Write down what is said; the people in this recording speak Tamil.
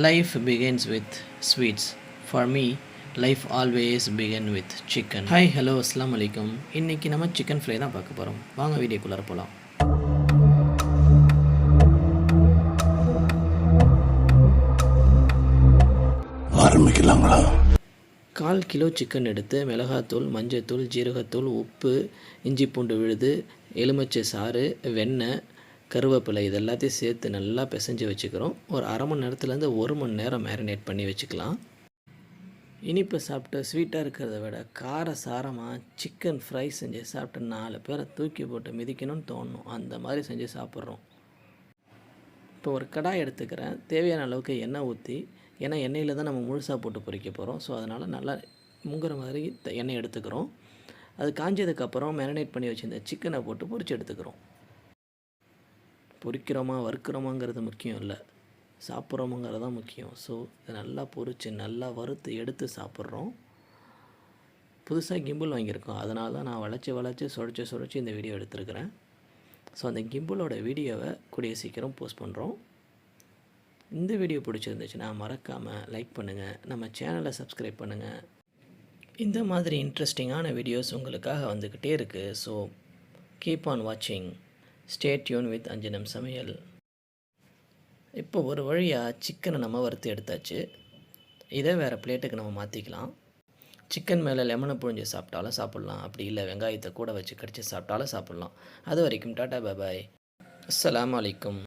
Life begins with sweets. For me, life always begin with chicken. Hi hello அஸ்ஸலாமு அலைக்கும். இன்றைக்கி நம்ம சிக்கன் ஃப்ரை தான் பார்க்க போகிறோம். வாங்க வீடியோக்குள்ளார போகலாம். ஆரம்பிக்கலாங்களா? 1/4 கிலோ சிக்கன் எடுத்து மிளகாத்தூள், மஞ்சத்தூள், ஜீரகத்தூள், உப்பு, இஞ்சி பூண்டு விழுது, எலுமிச்சை சாறு, வெண்ணெய், கருவேப்பிலை இது எல்லாத்தையும் சேர்த்து நல்லா பிசைஞ்சு வச்சுக்கிறோம். ஒரு அரை மணி நேரத்துலேருந்து 1 மணி நேரம் மேரினேட் பண்ணி வச்சுக்கலாம். இனிப்பு சாப்பிட்டு ஸ்வீட்டாக இருக்கிறத விட கார சாரமாக சிக்கன் ஃப்ரை செஞ்சு சாப்பிட்டு 4 பேரை தூக்கி போட்டு மிதிக்கணும்னு தோணும். அந்த மாதிரி செஞ்சு சாப்பிட்றோம். இப்போ ஒரு கடாய் எடுத்துக்கிறேன். தேவையான அளவுக்கு எண்ணெய் ஊற்றி, ஏன்னா எண்ணெயில் தான் நம்ம முழுசாக போட்டு பொரிக்க போகிறோம். ஸோ அதனால் நல்லா முங்குற மாதிரி எண்ணெய் எடுத்துக்கிறோம். அது காஞ்சதுக்கப்புறம் மேரினேட் பண்ணி வச்சுருந்த சிக்கனை போட்டு பொரித்து எடுத்துக்கிறோம். பொரிக்கிறோமா வறுக்கிறோமாங்கிறது முக்கியம் இல்லை, சாப்பிட்றோமாங்கிறது தான் முக்கியம். ஸோ இதை நல்லா பொரித்து நல்லா வறுத்து எடுத்து சாப்பிட்றோம். புதுசாக கிம்பிள் வாங்கியிருக்கோம், அதனால தான் நான் வளைச்சி சுழச்சி இந்த வீடியோ எடுத்துருக்கிறேன். ஸோ அந்த கிம்பிளோட வீடியோவை கூடிய சீக்கிரம் போஸ்ட் பண்ணுறோம். இந்த வீடியோ பிடிச்சிருந்துச்சுன்னா மறக்காமல் லைக் பண்ணுங்கள், நம்ம சேனலை சப்ஸ்கிரைப் பண்ணுங்கள். இந்த மாதிரி இன்ட்ரெஸ்டிங்கான வீடியோஸ் உங்களுக்காக வந்துக்கிட்டே இருக்குது. ஸோ கீப் ஆன் வாட்சிங். ஸ்டே டியூன் வித் அஞ்சனம் சமையல். இப்போ ஒரு வழியாக சிக்கனை நம்ம வறுத்து எடுத்தாச்சு. இதை வேறு பிளேட்டுக்கு நம்ம மாற்றிக்கலாம். சிக்கன் மேலே லெமனை புழிஞ்சு சாப்பிட்டாலும் சாப்பிட்லாம், அப்படி இல்லை வெங்காயத்தை கூட வச்சு கடிச்சு சாப்பிட்டாலும் சாப்பிட்லாம். அது வரைக்கும் டாட்டா பாய். அஸ்ஸலாமு அலைக்கும்.